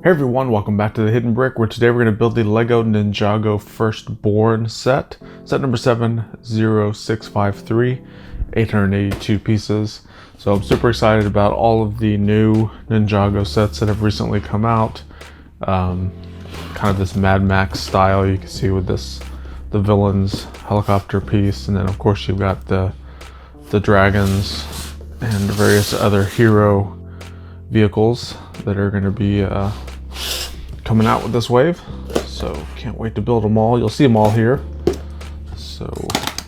Hey everyone, welcome back to the Hidden Brick, where today we're going to build the LEGO Ninjago Firstbourne Set. Set number 70653, 882 pieces. So I'm super excited about all of the new Ninjago sets that have recently come out. Kind of this Mad Max style you can see with this, the villains helicopter piece, and then of course you've got the dragons and various other hero vehicles that are going to be coming out with this wave. So can't wait to build them all. You'll see them all here. So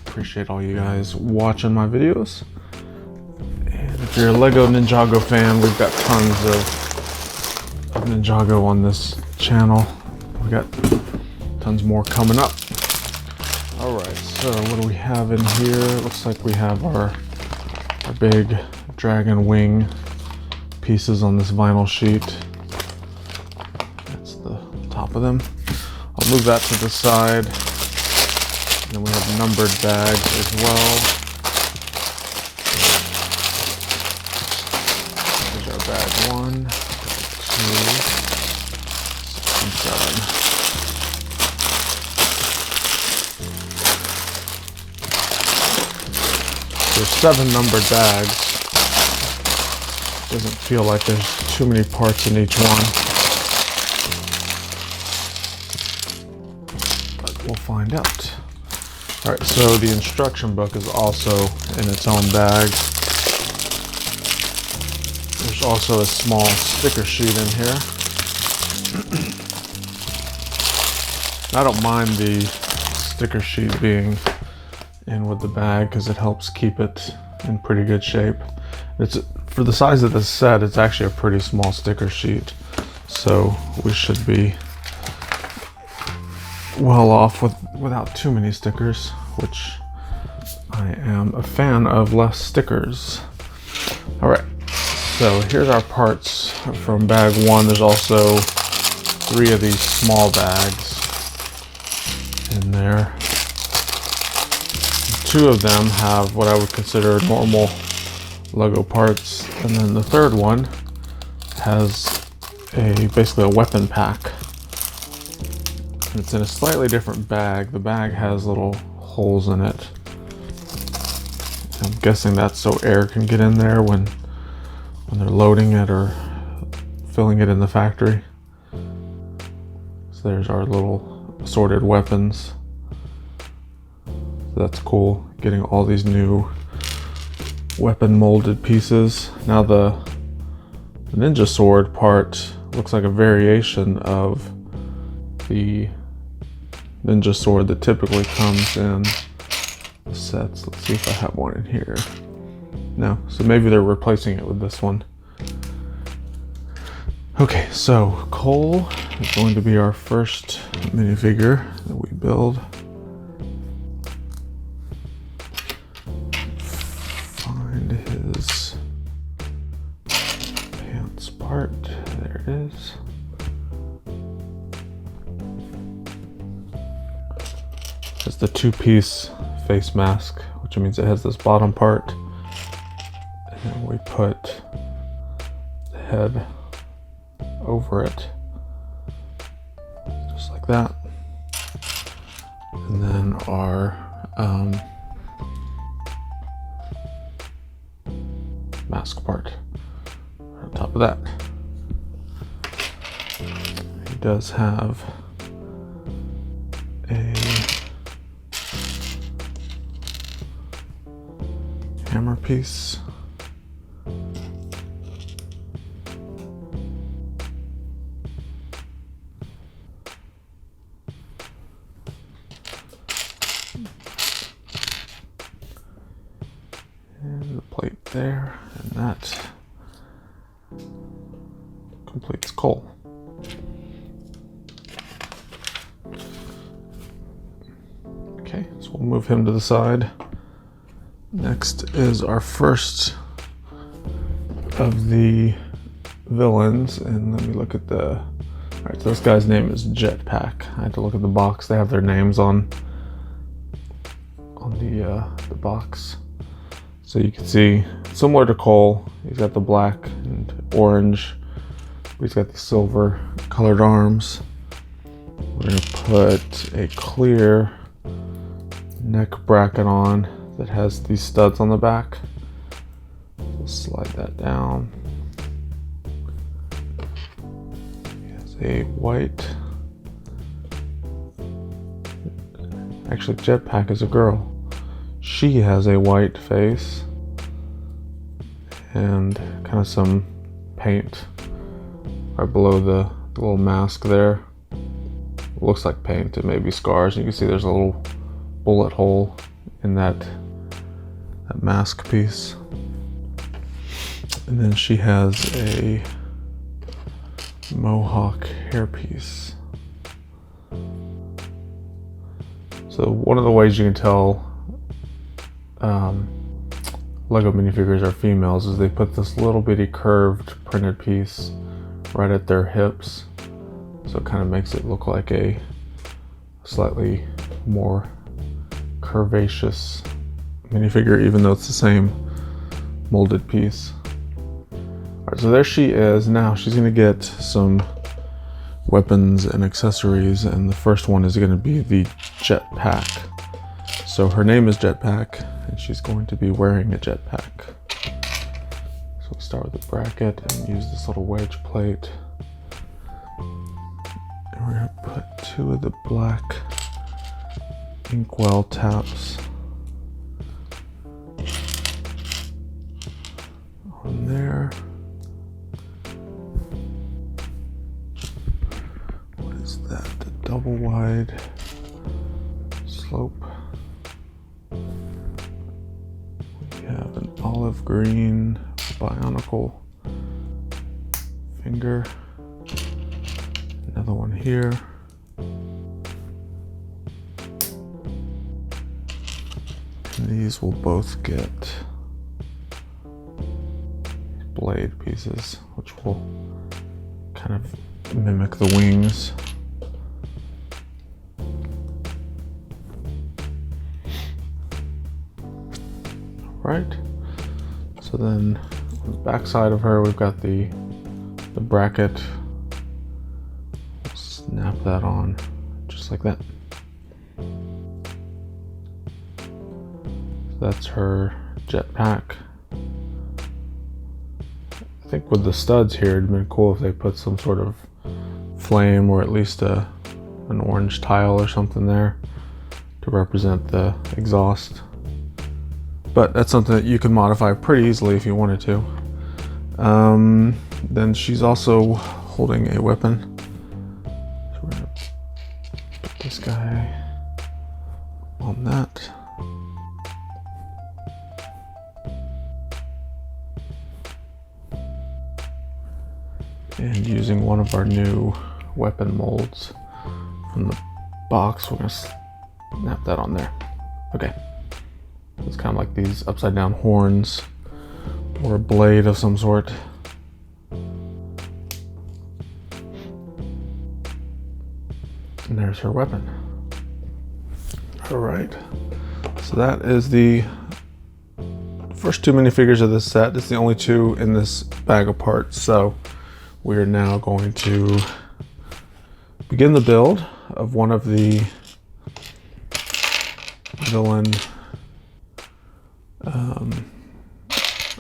appreciate all you guys watching my videos. And if you're a LEGO Ninjago fan, we've got tons of Ninjago on this channel. We got tons more coming up. Alright, so what do we have in here? It looks like we have our big dragon wing pieces on this vinyl sheet. That's the top of them. I'll move that to the side. And then we have numbered bags as well. There's our bag 1, 2, 6, and 7. There's 7 numbered bags. Doesn't feel like there's too many parts in each one, but we'll find out. Alright, so the instruction book is also in its own bag. There's also a small sticker sheet in here. I don't mind the sticker sheet being in with the bag because it helps keep it in pretty good shape. It's for the size of this set, it's actually a pretty small sticker sheet, so we should be well off without too many stickers, which I am a fan of less stickers. Alright, so here's our parts from bag 1. There's also 3 of these small bags in there. 2 of them have what I would consider normal LEGO parts, and then the third one has basically a weapon pack. It's in a slightly different bag. The bag has little holes in it. I'm guessing that's so air can get in there when they're loading it or filling it in the factory. So there's our little assorted weapons. So that's cool, getting all these new weapon molded pieces. Now the ninja sword part looks like a variation of the ninja sword that typically comes in the sets. Let's see if I have one in here. No, so maybe they're replacing it with this one. Okay, so Cole is going to be our first minifigure that we build. His pants part, there it is. It's the 2-piece face mask, which means it has this bottom part, and then we put the head over it, just like that. And then our mask part on top of that. He does have a hammer piece. And the plate there, and that completes Cole. Okay, so we'll move him to the side. Next is our first of the villains, and let me look at the... Alright, so this guy's name is Jetpack. I had to look at the box. They have their names on the box. So you can see, similar to Cole, he's got the black and orange He's got these silver colored arms. We're gonna put a clear neck bracket on that has these studs on the back. We'll slide that down. He has a white, actually Jetpack is a girl. She has a white face and kind of some paint right below the little mask there. It looks like paint, it may be scars. You can see there's a little bullet hole in that mask piece. And then she has a mohawk hairpiece. So one of the ways you can tell LEGO minifigures are females is they put this little bitty curved printed piece right at their hips. So it kind of makes it look like a slightly more curvaceous minifigure, even though it's the same molded piece. Alright, so there she is. Now she's gonna get some weapons and accessories, and the first one is gonna be the jetpack. So her name is Jetpack, and she's going to be wearing a jetpack. So we start with the bracket and use this little wedge plate. And we're gonna put 2 of the black inkwell taps on there. What is that? The double wide slope. We have an olive green bionicle finger. Another one here. And these will both get blade pieces, which will kind of mimic the wings. Right. So then on the back side of her, we've got the bracket. We'll snap that on just like that. So that's her jetpack. I think with the studs here, it'd been cool if they put some sort of flame or at least an orange tile or something there to represent the exhaust. But that's something that you can modify pretty easily if you wanted to. Then she's also holding a weapon. So we're gonna put this guy on that. And using one of our new weapon molds from the box, we're gonna snap that on there. Okay. It's kind of like these upside down horns or a blade of some sort. And there's her weapon. All right. So that is the first 2 minifigures of this set. It's the only 2 in this bag of parts. So we are now going to begin the build of one of the villain,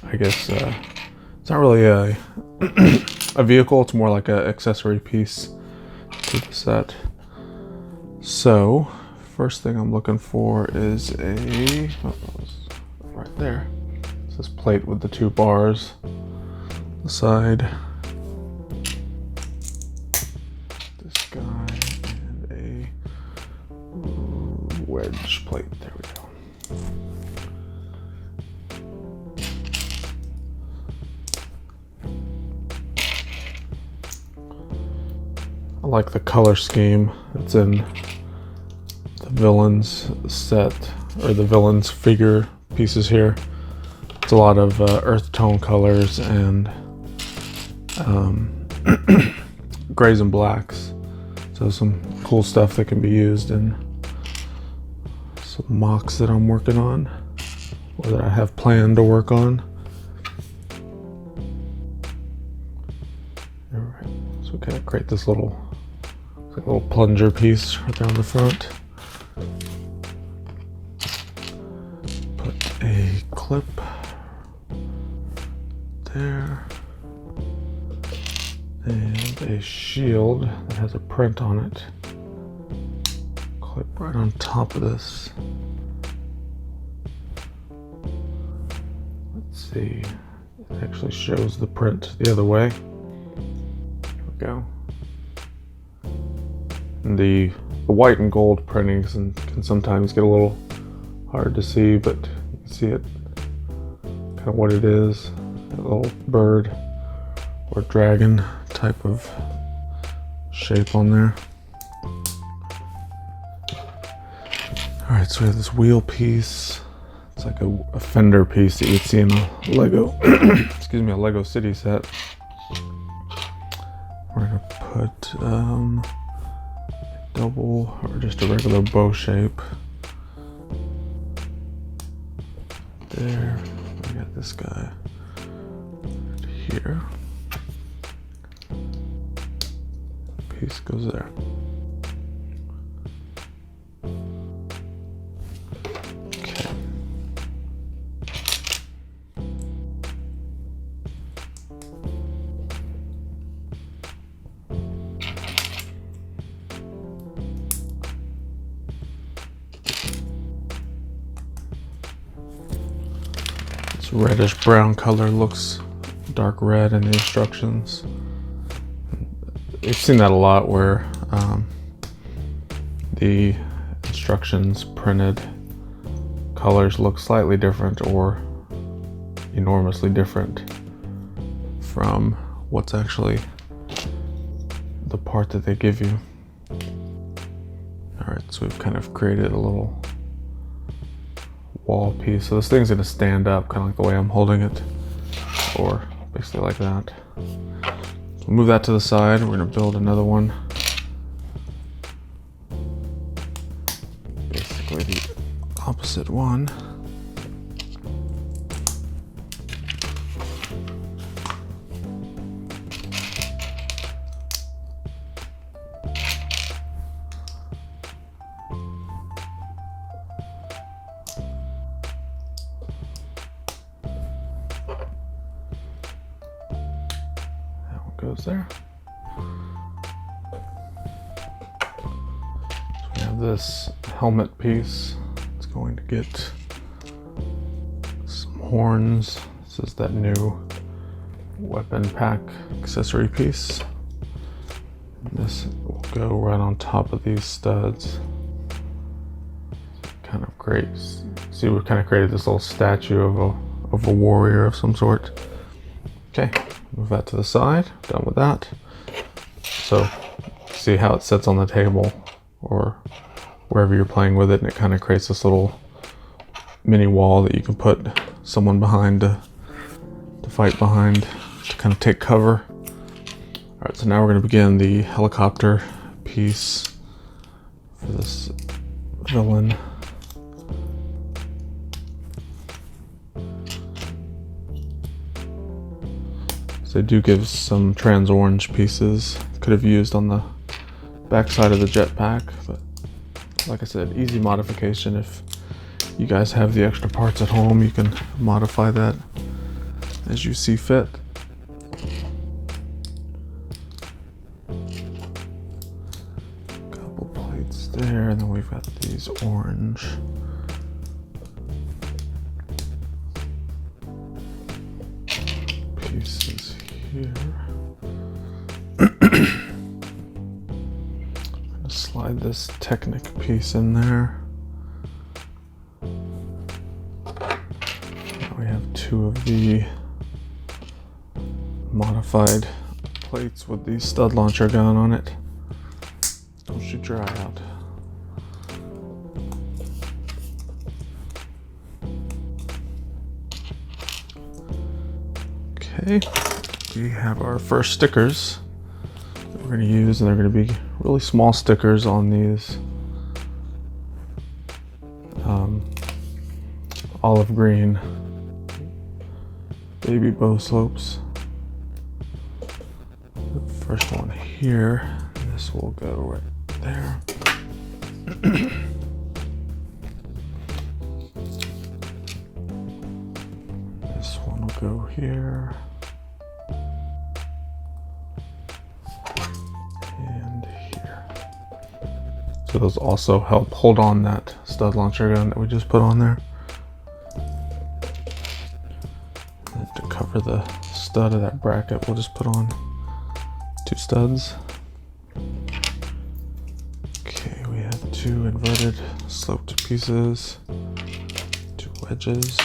I guess it's not really a a vehicle, it's more like an accessory piece to the set. So first thing I'm looking for is a, right there, it's this plate with the 2 bars on the side, this guy, and a wedge plate. There we go. I like the color scheme that's in the villains set, or the villains figure pieces here. It's a lot of earth tone colors and grays and blacks. So some cool stuff that can be used in some mocs that I'm working on, or that I have planned to work on. All right. create this little plunger piece right there on the front. Put a clip there and a shield that has a print on it. Clip right on top of this. Let's see, it actually shows the print the other way. There we go. And the white and gold printings can sometimes get a little hard to see, but you can see it kind of what it is. A little bird or dragon type of shape on there. Alright, so we have this wheel piece. It's like a fender piece that you'd see in a Lego excuse me, a Lego City set. We're gonna put a double or just a regular bow shape there. We got this guy here. Piece goes there. Okay. This reddish brown color looks dark red in the instructions. We've seen that a lot where the instructions printed colors look slightly different or enormously different from what's actually the part that they give you. Alright, so we've kind of created a little wall piece. So this thing's going to stand up kind of like the way I'm holding it, or basically like that. So move that to the side. We're going to build another one. Basically the opposite one. Goes there. So we have this helmet piece. It's going to get some horns. This is that new weapon pack accessory piece. And this will go right on top of these studs. Kind of great. See, we've kind of created this little statue of a warrior of some sort. Okay. Move that to the side. Done with that. So see how it sits on the table or wherever you're playing with it, and it kind of creates this little mini wall that you can put someone behind to fight behind, to kind of take cover. All right, so now we're going to begin the helicopter piece for this villain. They do give some trans orange pieces. Could have used on the back side of the jetpack, but like I said, easy modification. If you guys have the extra parts at home, you can modify that as you see fit. Couple plates there, and then we've got these orange. Pieces here. I'm gonna slide this Technic piece in there. Now we have two of the modified plates with the stud launcher gun on it. Don't shoot your eye out. Okay, we have our first stickers that we're going to use, and they're going to be really small stickers on these olive green baby bow slopes that first one here, and this will go right there. This one will go here. And here. So those also help hold on that stud launcher gun that we just put on there. And to cover the stud of that bracket, we'll just put on 2 studs. Okay, we have 2 inverted sloped pieces, 2 wedges.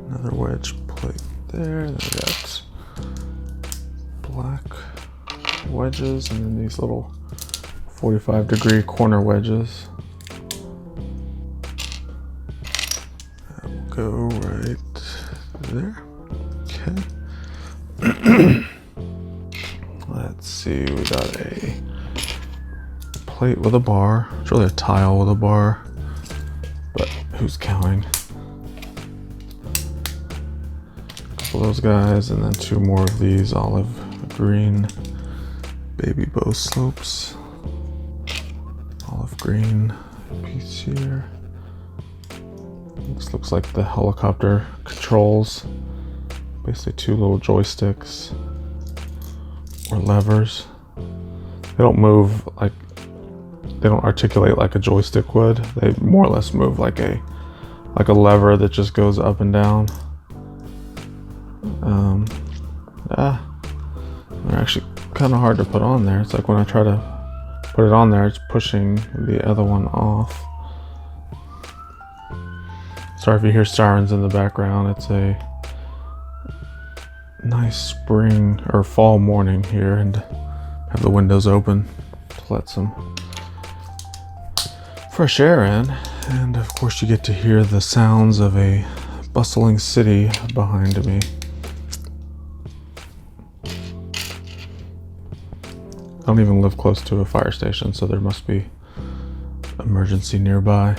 Another wedge plate there. Then we got black wedges and then these little 45-degree corner wedges. That will go right there. Okay. Let's see, we got a plate with a bar. It's really a tile with a bar, but who's counting? A couple of those guys, and then 2 more of these olive green baby bow slopes. Olive green piece here. This looks like the helicopter controls. Basically 2 little joysticks or levers. They don't move like, they don't articulate like a joystick would. They more or less move like a lever that just goes up and down. They're actually kind of hard to put on there. It's like when I try to put it on there, it's pushing the other one off. Sorry if you hear sirens in the background. It's a nice spring or fall morning here, and have the windows open to let some fresh air in. And of course you get to hear the sounds of a bustling city behind me. I don't even live close to a fire station, so there must be emergency nearby.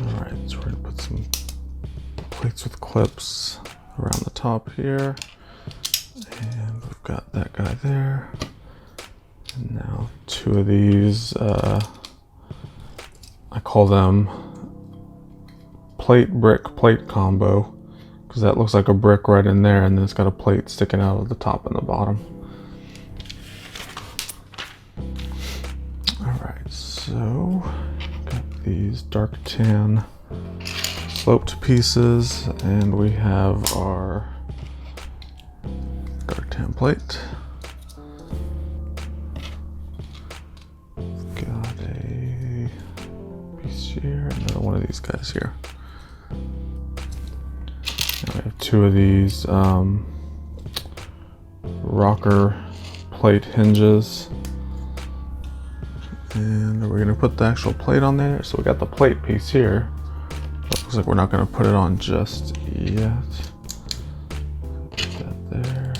Alright, so we're going to put some plates with clips around the top here. And we've got that guy there. And now 2 of these, I call them plate brick plate combo, because that looks like a brick right in there, and then it's got a plate sticking out of the top and the bottom. Alright, so got these dark tan sloped pieces, and we have our dark tan plate. Got a piece here, another one of these guys here. I have 2 of these rocker plate hinges, and we're going to put the actual plate on there. So we got the plate piece here. It looks like we're not going to put it on just yet. Put that there.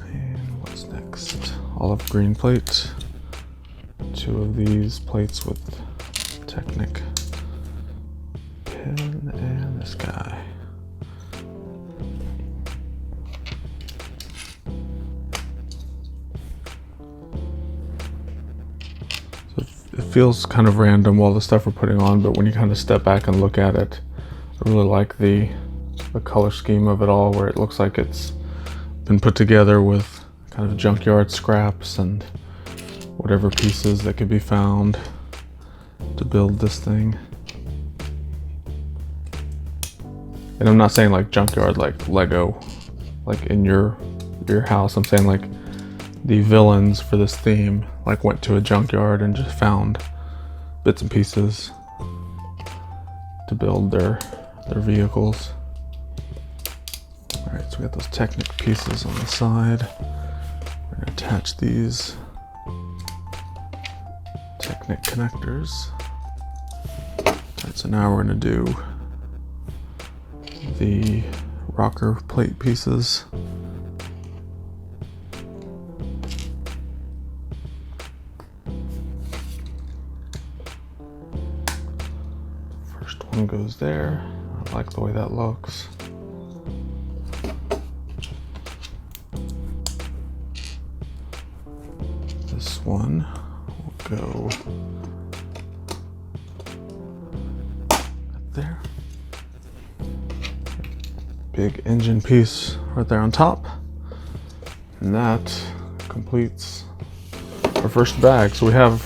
And what's next? Olive green plate. 2 of these plates with Technic pin, and this guy. So it feels kind of random all the stuff we're putting on, but when you kind of step back and look at it, I really like the color scheme of it all, where it looks like it's been put together with kind of junkyard scraps and whatever pieces that could be found to build this thing. And I'm not saying like junkyard like Lego, like in your house. I'm saying like the villains for this theme like went to a junkyard and just found bits and pieces to build their vehicles. Alright, so we got those Technic pieces on the side. We're gonna attach these Technic connectors. Alright, so now we're going to do the rocker plate pieces. First one goes there. I like the way that looks. This one will go there. Big engine piece right there on top. And that completes our first bag. So we have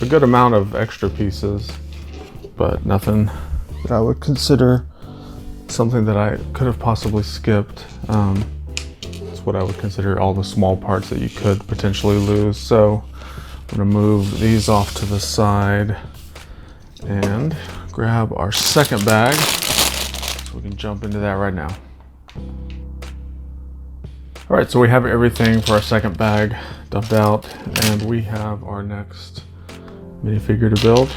a good amount of extra pieces, but nothing that I would consider something that I could have possibly skipped. It's what I would consider all the small parts that you could potentially lose. So I'm gonna move these off to the side and grab our second bag so we can jump into that right now. All right, so we have everything for our second bag dumped out, and we have our next minifigure to build.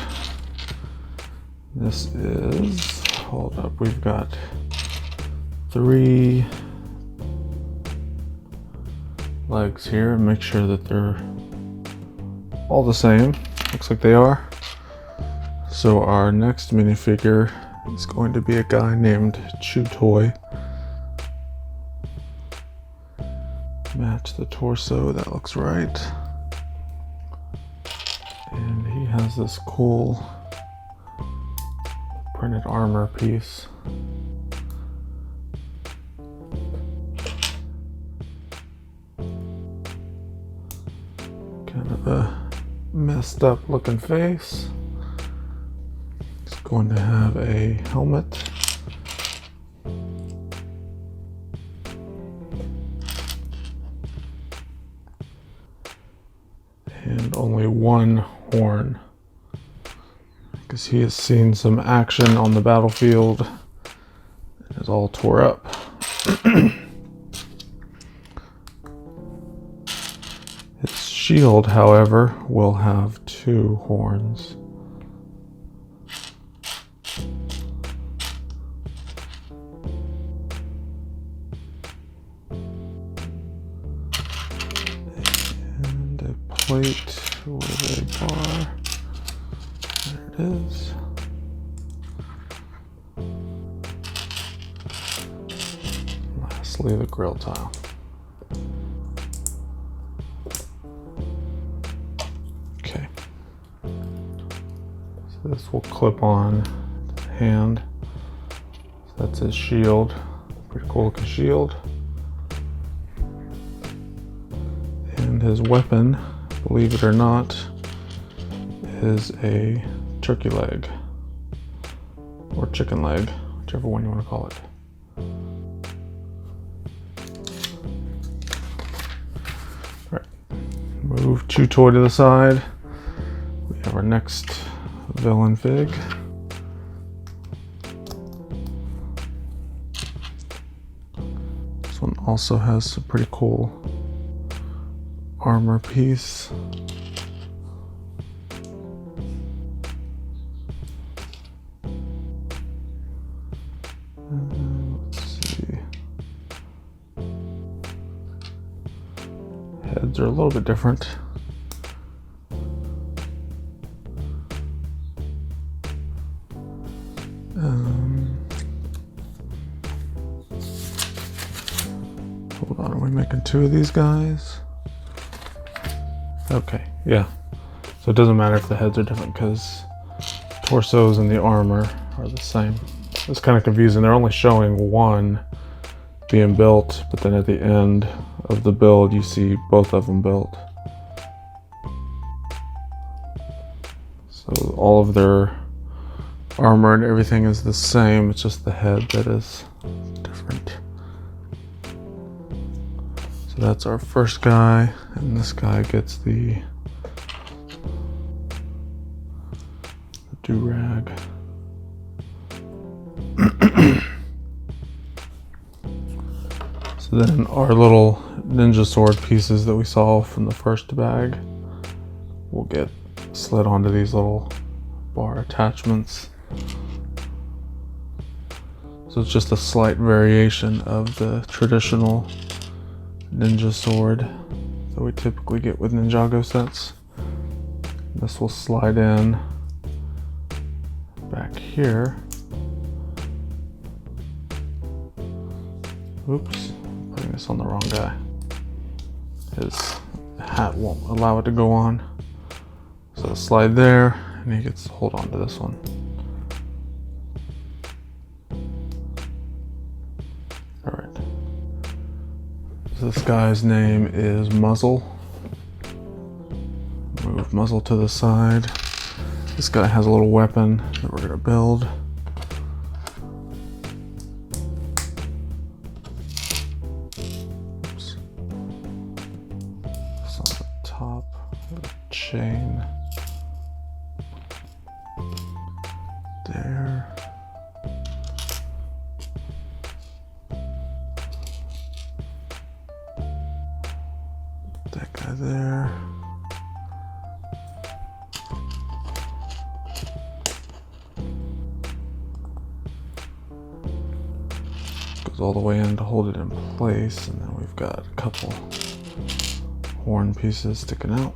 This is, hold up, we've got 3 legs here. Make sure that they're all the same. Looks like they are. So our next minifigure is going to be a guy named Chew Toy. Match the torso, that looks right. And he has this cool printed armor piece. Kind of a messed up looking face. He's going to have a helmet. And only one horn, because he has seen some action on the battlefield and is all tore up. His shield, however, will have 2 horns. And a plate with a bar. There it is. Lastly, the grill tile. Okay. So this will clip on to the hand. So that's his shield. Pretty cool looking shield. And his weapon, believe it or not, is a turkey leg or chicken leg, whichever one you want to call it. All right, move Chew Toy to the side. We have our next villain fig. This one also has some pretty cool armor piece. Let's see. Heads are a little bit different. Hold on, are we making 2 of these guys? Okay, yeah. So it doesn't matter if the heads are different because torsos and the armor are the same. It's kind of confusing. They're only showing one being built, but then at the end of the build, you see both of them built. So all of their armor and everything is the same. It's just the head that is different. So that's our first guy, and this guy gets the do-rag. So then our little ninja sword pieces that we saw from the first bag will get slid onto these little bar attachments. So it's just a slight variation of the traditional ninja sword that we typically get with Ninjago sets. This will slide in back here. Oops, putting this on the wrong guy. His hat won't allow it to go on. So slide there, and he gets to hold on to this one. All right. So this guy's name is Muzzle. Move Muzzle to the side. This guy has a little weapon that we're gonna build. Oops. It's on the top of the chain. There. That guy there. Goes all the way in to hold it in place, and then we've got a couple horn pieces sticking out.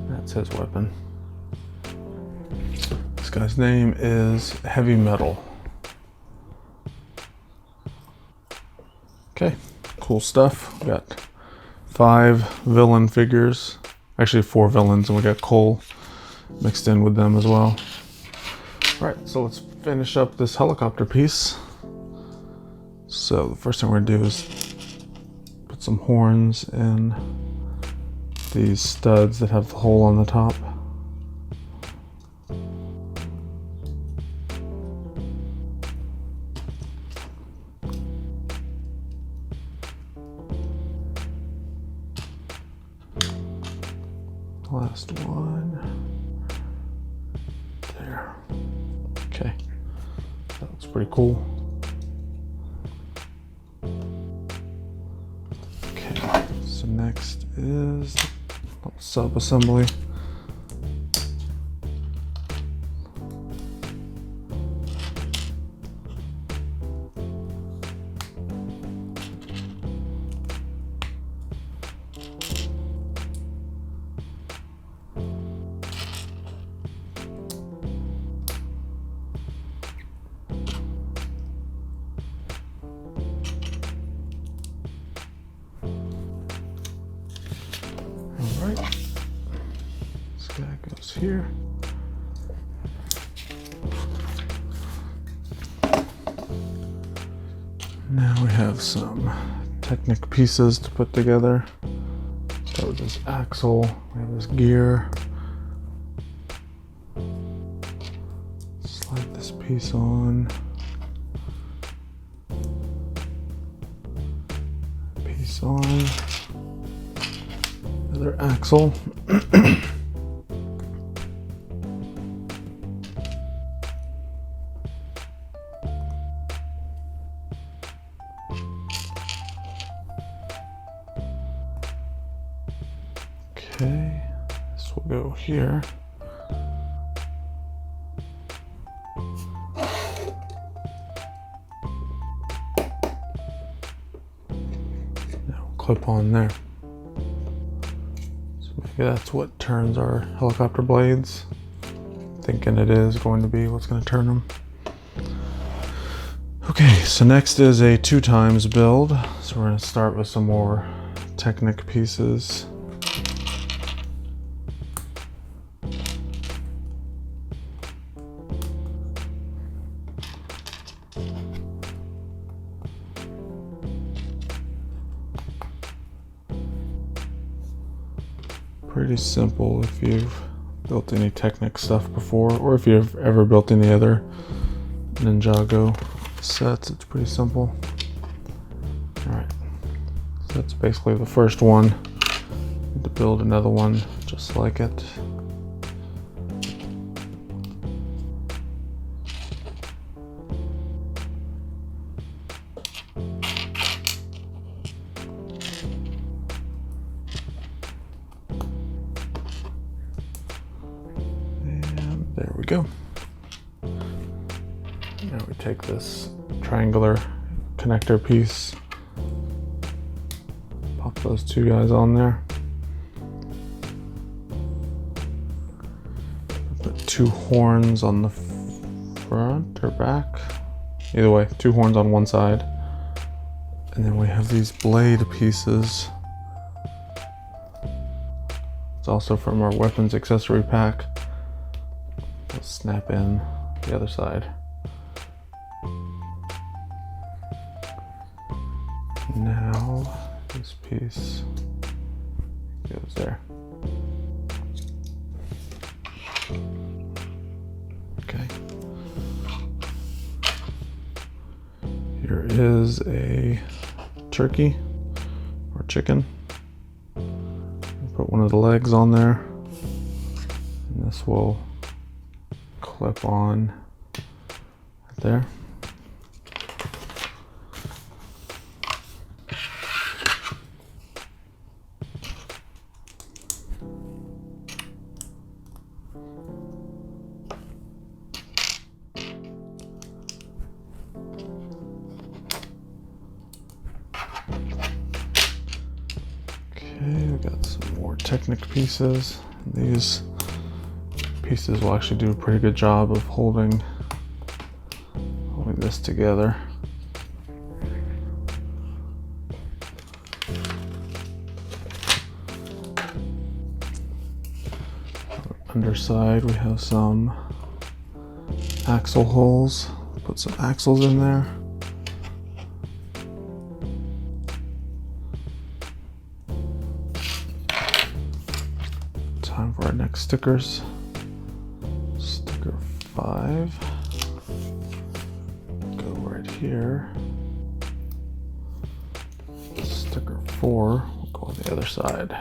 That's his weapon. This guy's name is Heavy Metal. Okay, cool stuff. We got 5 villain figures. Actually 4 villains, and we got Cole mixed in with them as well. All right, so let's finish up this helicopter piece. So the first thing we're gonna do is put some horns in these studs that have the hole on the top. Last one. There. Okay. That looks pretty cool. Okay. So next is the sub-assembly. Alright, this guy goes here. Now we have some Technic pieces to put together. Start with this axle, we have this gear. Slide this piece on. Piece on. Another axle. Okay, this will go here. Now clip on there. Yeah, that's what turns our helicopter blades. Thinking it is going to be what's going to turn them. Okay, so next is a 2x build. So we're going to start with some more Technic pieces. Pretty simple if you've built any Technic stuff before, or if you've ever built any other Ninjago sets, it's pretty simple. Alright, so that's basically the first one. Need to build another one just like it. we go. Now we take this triangular connector piece, pop those two guys on there. Put two horns on the front or back. Either way, two horns on one side. And then we have these blade pieces. It's also from our weapons accessory pack. They'll snap in the other side. Now this piece goes there. Okay. Here is a turkey or chicken. Put one of the legs on there, and this will clip on right there. We got some more Technic pieces. These pieces will actually do a pretty good job of holding this together. Underside, we have some axle holes. Put some axles in there. Time for our next stickers. Sticker 5. Go right here. Sticker 4 will go on the other side.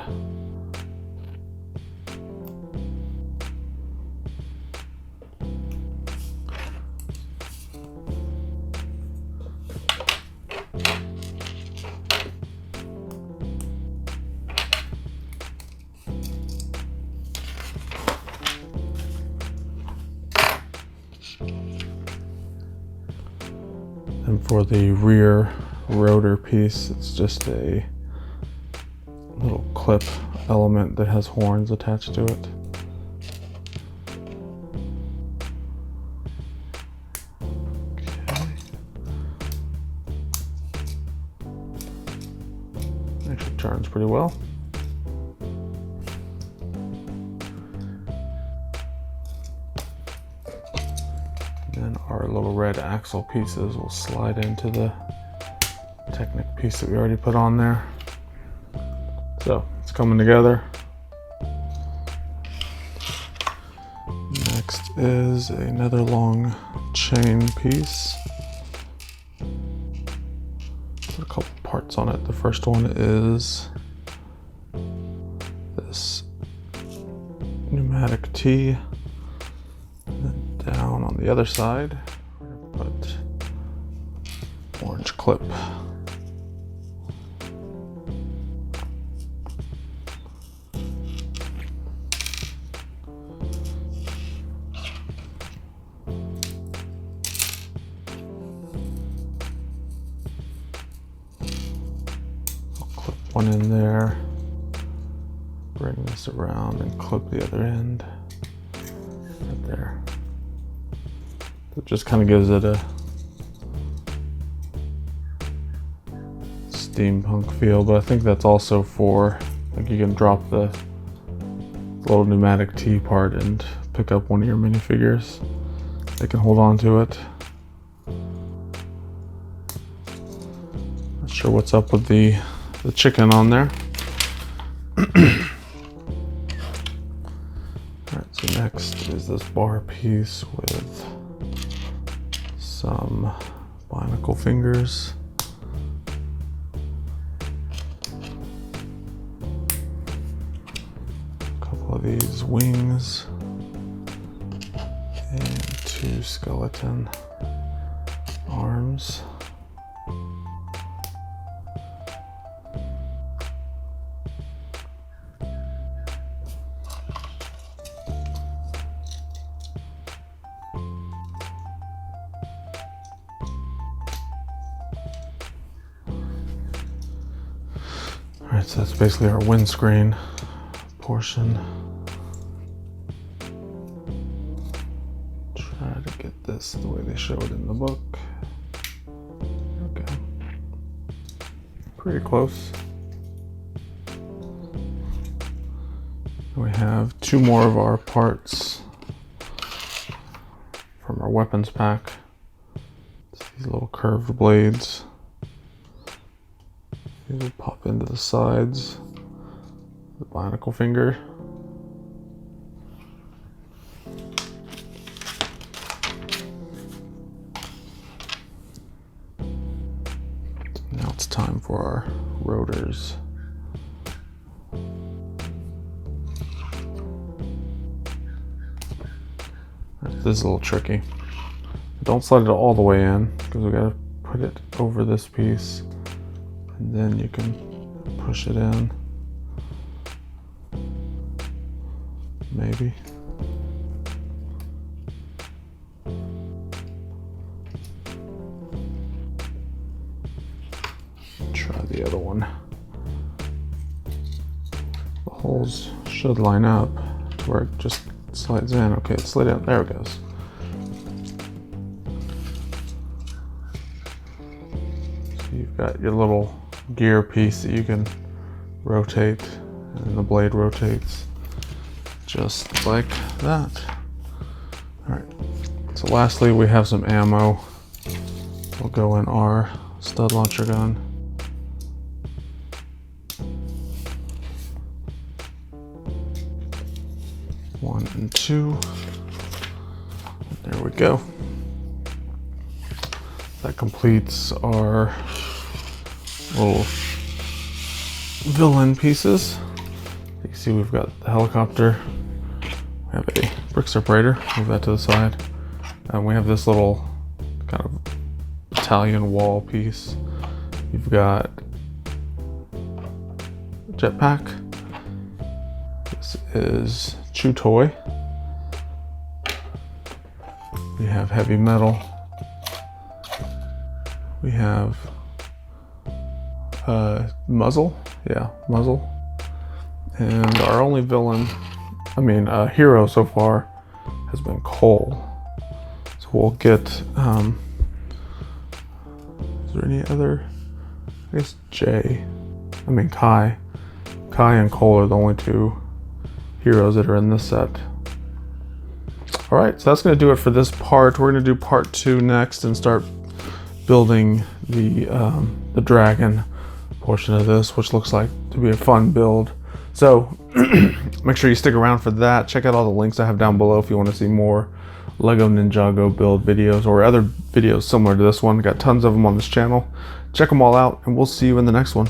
And for the rear rotor piece, it's just a little clip element that has horns attached to it. Okay. Actually turns pretty well. Then our little red axle pieces will slide into the Technic piece that we already put on there. So it's coming together. Next is another long chain piece. Put a couple parts on it. The first one is this pneumatic T. Down on the other side, we're going to put orange clip. I'll clip one in there, bring this around and clip the other end right there. It just kind of gives it a steampunk feel, but I think that's also for, like, you can drop the little pneumatic T part and pick up one of your minifigures. They can hold on to it. Not sure what's up with the chicken on there. Alright, so next is this bar piece with some bionicle fingers. A couple of these wings. And two skeleton arms. Alright, so that's basically our windscreen portion. Try to get this the way they show it in the book. Okay. Pretty close. We have two more of our parts from our weapons pack. It's these little curved blades. These will pop into the sides. The bionicle finger. Now it's time for our rotors. This is a little tricky. Don't slide it all the way in because we gotta put it over this piece, and then you can push it in. Maybe. Try the other one. The holes should line up to where it just slides in. Okay, it slid in. There it goes. So you've got your little gear piece that you can rotate, and the blade rotates just like that. All right. So lastly, we have some ammo. We'll go in our stud launcher gun. One and two. There we go. That completes our little villain pieces. You can see we've got the helicopter. We have a brick separator. Move that to the side. And we have this little kind of Italian wall piece. You've got a jetpack. This is Chew Toy. We have heavy metal. We have muzzle. Yeah, muzzle. And our only villain, hero so far has been Cole. So we'll get, is there any other? I guess Kai. Kai and Cole are the only two heroes that are in this set. All right, so that's gonna do it for this part. We're gonna do part 2 next and start building the dragon portion of this, which looks like to be a fun build. So make sure you stick around for that. Check out all the links I have down below if you want to see more LEGO Ninjago build videos or other videos similar to this one. Got tons of them on this channel. Check them all out, and we'll see you in the next one.